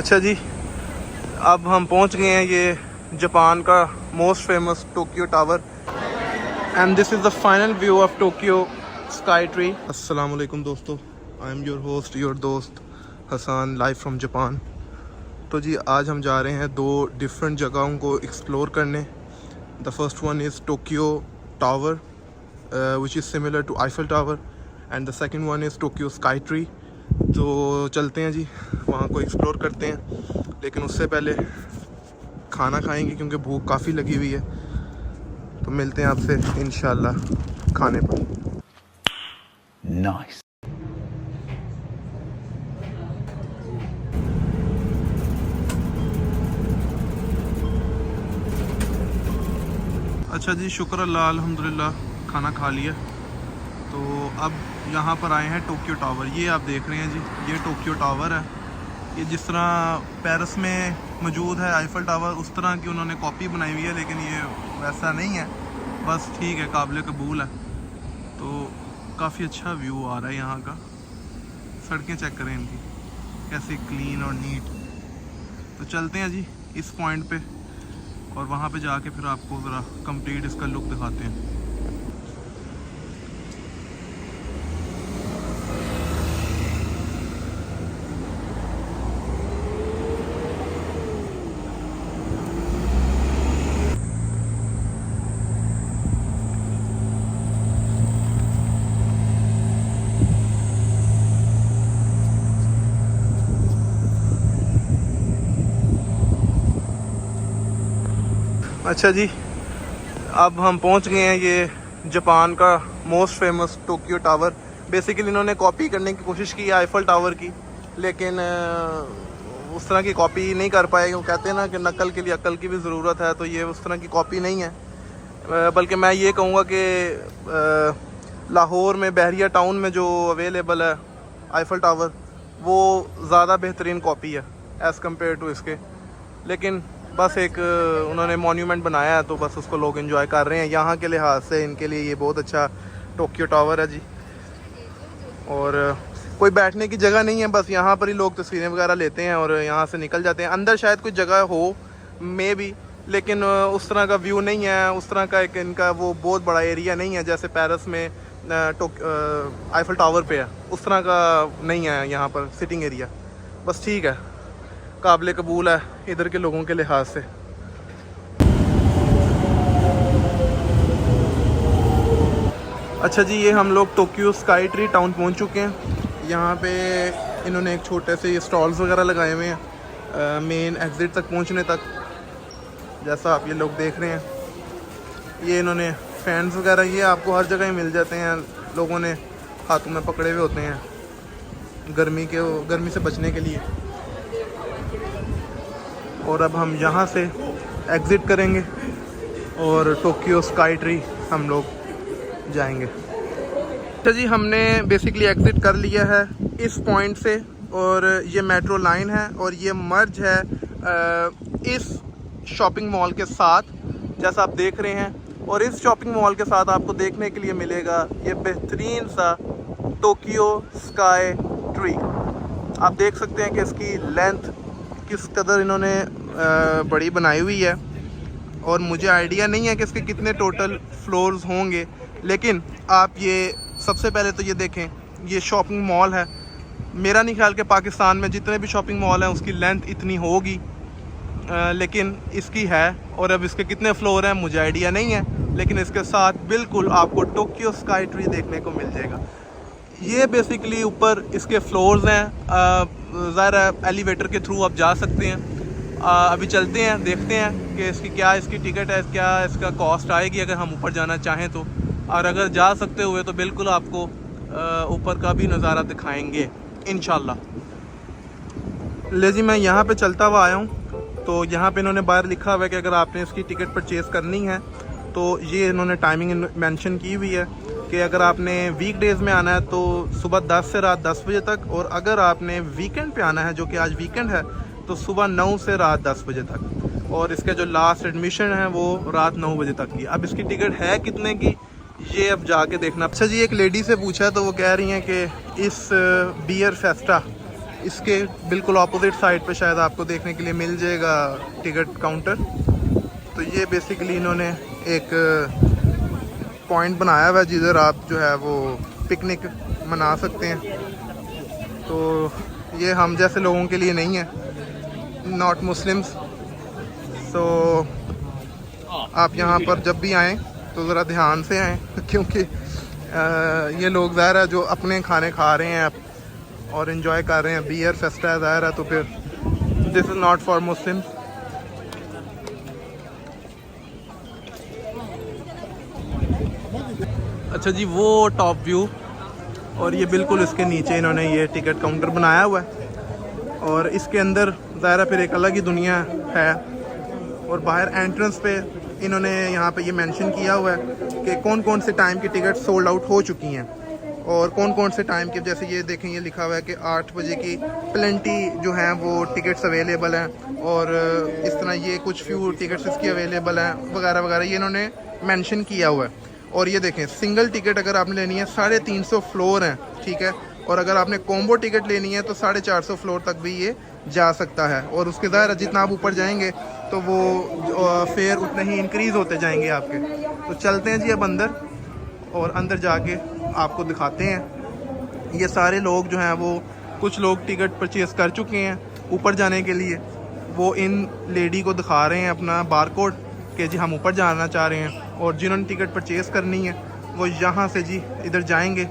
अच्छा जी, अब हम पहुंच गए हैं ये जापान का most famous Tokyo tower and this is the final view of Tokyo Sky tree. अस्सलाम वालेकुम दोस्तों, I am your host your दोस्त हसन लाइव फ्रॉम जापान। तो जी आज हम जा रहे हैं दो डिफरेंट जगहों को एक्सप्लोर करने। The first one is Tokyo Tower which is similar to Eiffel Tower and the second one is Tokyo Sky Tree. तो चलते हैं जी, वहाँ को एक्सप्लोर करते हैं, लेकिन उससे पहले खाना खाएंगे क्योंकि भूख काफ़ी लगी हुई है। तो मिलते हैं आपसे इंशाल्लाह खाने पर। Nice. अच्छा जी, शुक्र अल्लाह, अल्हम्दुलिल्लाह खाना खा लिया। तो अब यहाँ पर आए हैं टोक्यो टावर। ये आप देख रहे हैं जी, ये टोक्यो टावर है। ये जिस तरह पेरिस में मौजूद है आईफल टावर, उस तरह की उन्होंने कॉपी बनाई हुई है, लेकिन ये वैसा नहीं है। बस ठीक है, काबिल कबूल है। तो काफ़ी अच्छा व्यू आ रहा है यहाँ का। सड़कें चेक करें इनकी, कैसे क्लीन और नीट। तो चलते हैं जी इस पॉइंट पे, और वहाँ पे जाके फिर आपको ज़रा कंप्लीट इसका लुक दिखाते हैं। अच्छा जी, अब हम पहुंच गए हैं ये जापान का most famous Tokyo tower. Basically इन्होंने कॉपी करने की कोशिश की है आईफल टावर की, लेकिन उस तरह की कॉपी नहीं कर पाए। वो कहते हैं ना कि नकल के लिए अक्ल की भी ज़रूरत है, तो ये उस तरह की कॉपी नहीं है। बल्कि मैं ये कहूँगा कि लाहौर में बहरिया टाउन में जो अवेलेबल है आईफल टावर, वो ज़्यादा बेहतरीन कॉपी है एज़ कम्पेयर टू इसके। लेकिन बस एक उन्होंने मॉन्यूमेंट बनाया है, तो बस उसको लोग एंजॉय कर रहे हैं। यहाँ के लिहाज से इनके लिए ये बहुत अच्छा टोक्यो टावर है जी। और कोई बैठने की जगह नहीं है, बस यहाँ पर ही लोग तस्वीरें वगैरह लेते हैं और यहाँ से निकल जाते हैं। अंदर शायद कोई जगह हो मे भी, लेकिन उस तरह का व्यू नहीं है, उस तरह का एक इनका वो बहुत बड़ा एरिया नहीं है जैसे पेरिस में आईफल टावर पे है। उस तरह का नहीं है यहाँ पर सिटिंग एरिया। बस ठीक है, काबिल कबूल है इधर के लोगों के लिहाज से। अच्छा जी, ये हम लोग टोक्यो स्काई ट्री टाउन पहुंच चुके हैं। यहाँ पे इन्होंने एक छोटे से ये स्टॉल्स वगैरह लगाए हुए हैं मेन एग्ज़िट तक पहुंचने तक, जैसा आप ये लोग देख रहे हैं। ये इन्होंने फैंस वगैरह ये आपको हर जगह ही मिल जाते हैं, लोगों ने हाथों में पकड़े हुए होते हैं गर्मी से बचने के लिए। और अब हम यहाँ से एग्ज़िट करेंगे और टोक्यो स्काई ट्री हम लोग जाएंगे। अच्छा जी, हमने बेसिकली एग्ज़िट कर लिया है इस पॉइंट से, और ये मेट्रो लाइन है और ये मर्ज है इस शॉपिंग मॉल के साथ, जैसा आप देख रहे हैं। और इस शॉपिंग मॉल के साथ आपको देखने के लिए मिलेगा ये बेहतरीन सा टोक्यो स्काई ट्री। आप देख सकते हैं कि इसकी लेंथ किस कदर इन्होंने बड़ी बनाई हुई है, और मुझे आइडिया नहीं है कि इसके कितने टोटल फ्लोर्स होंगे। लेकिन आप ये सबसे पहले तो ये देखें, ये शॉपिंग मॉल है। मेरा नहीं ख्याल कि पाकिस्तान में जितने भी शॉपिंग मॉल हैं उसकी लेंथ इतनी होगी, लेकिन इसकी है। और अब इसके कितने फ्लोर हैं मुझे आइडिया नहीं है, लेकिन इसके साथ बिल्कुल आपको टोक्यो स्काई ट्री देखने को मिल जाएगा। ये बेसिकली ऊपर इसके फ्लोर्स हैं, ज़ाहिर एलिवेटर के थ्रू आप जा सकते हैं। अभी चलते हैं, देखते हैं कि इसकी टिकट है, क्या इसका कॉस्ट आएगी अगर हम ऊपर जाना चाहें तो। और अगर जा सकते हुए तो बिल्कुल आपको ऊपर का भी नज़ारा दिखाएंगे इंशाल्लाह। ले जी, मैं यहाँ पे चलता हुआ आया हूँ। तो यहाँ पे इन्होंने बाहर लिखा हुआ है कि अगर आपने इसकी टिकट परचेज़ करनी है तो ये इन्होंने टाइमिंग मेंशन की हुई है कि अगर आपने वीक डेज़ में आना है तो सुबह 10 से रात 10 बजे तक, और अगर आपने वीकेंड पे आना है जो कि आज वीकेंड है तो सुबह 9 से रात 10 बजे तक। और इसके जो लास्ट एडमिशन है वो रात 9 बजे तक की। अब इसकी टिकट है कितने की, ये अब जाके देखना। अच्छा जी, एक लेडी से पूछा तो वो कह रही हैं कि इस बियर फेस्टा इसके बिल्कुल अपोजिट साइड पे शायद आपको देखने के लिए मिल जाएगा टिकट काउंटर। तो ये बेसिकली इन्होंने एक पॉइंट बनाया हुआ है जिधर आप जो है वो पिकनिक मना सकते हैं। तो ये हम जैसे लोगों के लिए नहीं है, नॉट मुस्लिम्स। सो आप यहाँ पर जब भी आएँ तो ज़रा ध्यान से आएँ क्योंकि ये लोग ज़ाहिर है जो अपने खाने खा रहे हैं और इन्जॉय कर रहे हैं, बियर फेस्टा ज़ाहिर है, तो फिर this is not for Muslims. अच्छा जी, वो टॉप व्यू और ये बिल्कुल इसके नीचे इन्होंने ये टिकट काउंटर बनाया हुआ है और इसके अंदर ज़ाहिर फिर एक अलग ही दुनिया है। और बाहर एंट्रेंस पे इन्होंने यहाँ पे ये मेंशन किया हुआ है कि कौन कौन से टाइम की टिकट सोल्ड आउट हो चुकी हैं और कौन कौन से टाइम के, जैसे ये देखें ये लिखा हुआ है कि 8 बजे की प्लेंटी जो हैं वो टिकट्स अवेलेबल हैं और इस तरह ये कुछ फ्यू टिकट्स इसकी अवेलेबल हैं वगैरह वगैरह, ये इन्होंने मेंशन किया हुआ है। और ये देखें सिंगल टिकट अगर आपने लेनी है 350 फ्लोर हैं, ठीक है, और अगर आपने कॉम्बो टिकट लेनी है तो 450 फ्लोर तक भी ये जा सकता है। और उसके ज़ाहिर जितना आप ऊपर जाएंगे तो वो फेयर उतने ही इंक्रीज़ होते जाएंगे आपके। तो चलते हैं जी अब अंदर और अंदर जाके आपको दिखाते हैं। ये सारे लोग जो हैं वो कुछ लोग टिकट परचेज़ कर चुके हैं ऊपर जाने के लिए, वो इन लेडी को दिखा रहे हैं अपना बारकोड कि जी हम ऊपर जाना चाह रहे हैं। और जिन्होंने टिकट परचेज़ करनी है वो यहाँ से जी इधर जाएंगे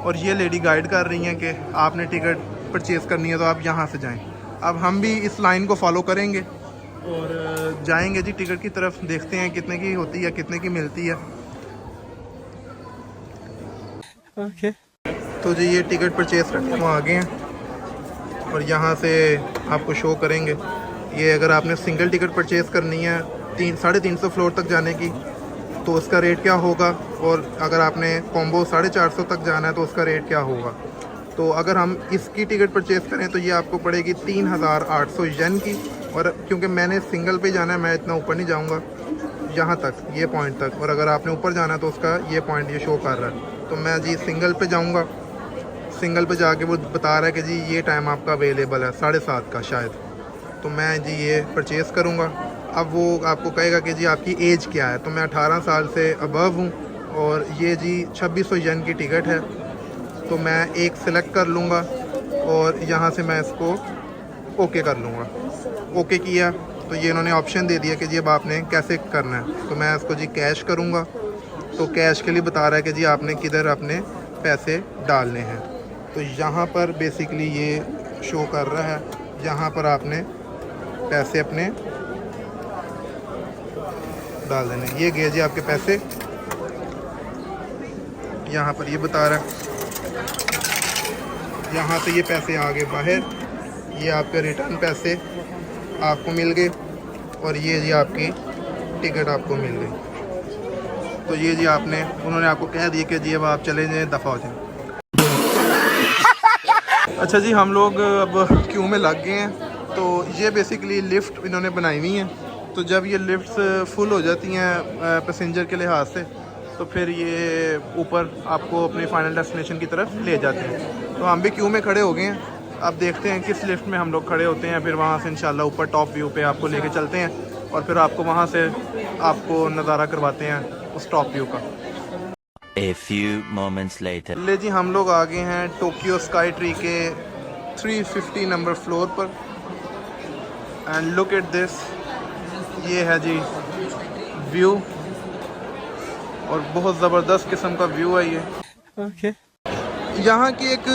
और ये लेडी गाइड कर रही हैं कि आपने टिकट परचेज़ करनी है तो आप यहाँ से जाएं। अब हम भी इस लाइन को फॉलो करेंगे और जाएंगे जी टिकट की तरफ, देखते हैं कितने की होती है, कितने की मिलती है। ओके तो जी ये टिकट परचेज़ करके वो आगे हैं और यहाँ से आपको शो करेंगे। ये अगर आपने सिंगल टिकट परचेज़ करनी है 350 फ्लोर तक जाने की तो उसका रेट क्या होगा, और अगर आपने कॉम्बो 450 तक जाना है तो उसका रेट क्या होगा। तो अगर हम इसकी टिकट परचेज़ करें तो ये आपको पड़ेगी 3800 येन की। और क्योंकि मैंने सिंगल पे जाना है, मैं इतना ऊपर नहीं जाऊंगा, यहाँ तक ये पॉइंट तक, और अगर आपने ऊपर जाना है तो उसका ये पॉइंट ये शो कर रहा है। तो मैं जी सिंगल पे जाऊँगा, सिंगल पे जाके वो बता रहा है कि जी ये टाइम आपका अवेलेबल है 7:30 का शायद, तो मैं जी ये परचेज़ करूँगा। अब वो आपको कहेगा कि जी आपकी एज क्या है, तो मैं 18 साल से अबव हूँ और ये जी 2600 येन की टिकट है। तो मैं एक सिलेक्ट कर लूँगा और यहाँ से मैं इसको ओके कर लूँगा। ओके किया तो ये इन्होंने ऑप्शन दे दिया कि जी अब आपने कैसे करना है, तो मैं इसको जी कैश करूँगा। तो कैश के लिए बता रहा है कि जी आपने किधर अपने पैसे डालने हैं। तो यहाँ पर बेसिकली ये शो कर रहा है, यहाँ पर आपने पैसे अपने डाल देने। ये गए जी आपके पैसे, यहाँ पर ये बता रहा है, यहाँ से ये पैसे आ गए बाहर, ये आपके रिटर्न पैसे आपको मिल गए और ये जी आपकी टिकट आपको मिल गई। तो ये जी आपने, उन्होंने आपको कह दिया कि जी अब आप चले जाएं, दफ़ा हो जाएं। अच्छा जी, हम लोग अब क्यू में लग गए हैं। तो ये बेसिकली लिफ्ट इन्होंने बनाई हुई हैं, तो जब ये लिफ्ट्स फुल हो जाती हैं पैसेंजर के लिहाज से तो फिर ये ऊपर आपको अपने फाइनल डेस्टिनेशन की तरफ ले जाते हैं। तो हम भी क्यू में खड़े हो गए हैं, अब देखते हैं किस लिफ्ट में हम लोग खड़े होते हैं, फिर वहाँ से इंशाल्लाह ऊपर टॉप व्यू पे आपको लेके चलते हैं और फिर आपको वहाँ से आपको नज़ारा करवाते हैं उस टॉप व्यू का। A few moments later. ले जी हम लोग आ गए हैं टोक्यो स्काई ट्री के 350 नंबर फ्लोर पर एंड लुक एट दिस, ये है जी व्यू और बहुत ज़बरदस्त किस्म का व्यू है ये। ओके यहाँ की एक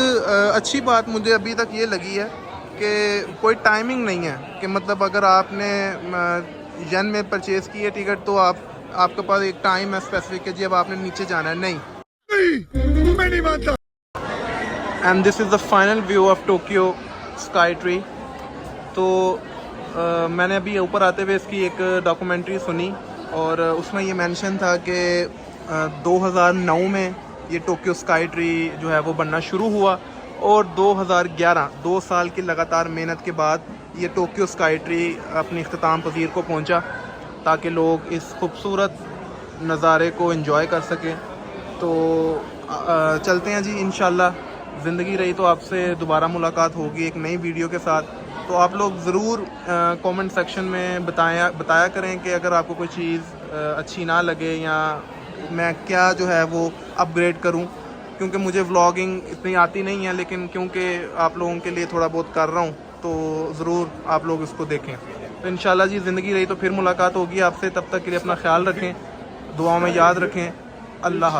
अच्छी बात मुझे अभी तक ये लगी है कि कोई टाइमिंग नहीं है कि मतलब अगर आपने येन में परचेज़ की है टिकट तो आपके पास एक टाइम है स्पेसिफिक है जी अब आपने नीचे जाना है, नहीं मैं नहीं मानता। And this is the final view of Tokyo Sky Tree. तो मैंने अभी ऊपर आते हुए इसकी एक डॉक्यूमेंट्री सुनी और उसमें ये मेंशन था कि 2009 में ये टोक्यो स्काई ट्री जो है वो बनना शुरू हुआ और 2011 2 साल की लगातार मेहनत के बाद ये टोक्यो स्काई ट्री अपनी इख्तिताम पजीर को पहुंचा ताकि लोग इस खूबसूरत नज़ारे को एंजॉय कर सकें। तो चलते हैं जी इंशाल्लाह ज़िंदगी रही तो आपसे दोबारा मुलाकात होगी एक नई वीडियो के साथ। तो आप लोग ज़रूर कमेंट सेक्शन में बताया करें कि अगर आपको कोई चीज़ अच्छी ना लगे या मैं क्या जो है वो अपग्रेड करूं, क्योंकि मुझे व्लॉगिंग इतनी आती नहीं है, लेकिन क्योंकि आप लोगों के लिए थोड़ा बहुत कर रहा हूं तो ज़रूर आप लोग इसको देखें। तो इंशाल्लाह जी ज़िंदगी रही तो फिर मुलाकात होगी आपसे। तब तक के लिए अपना ख्याल रखें, दुआओं में याद रखें। अल्लाह।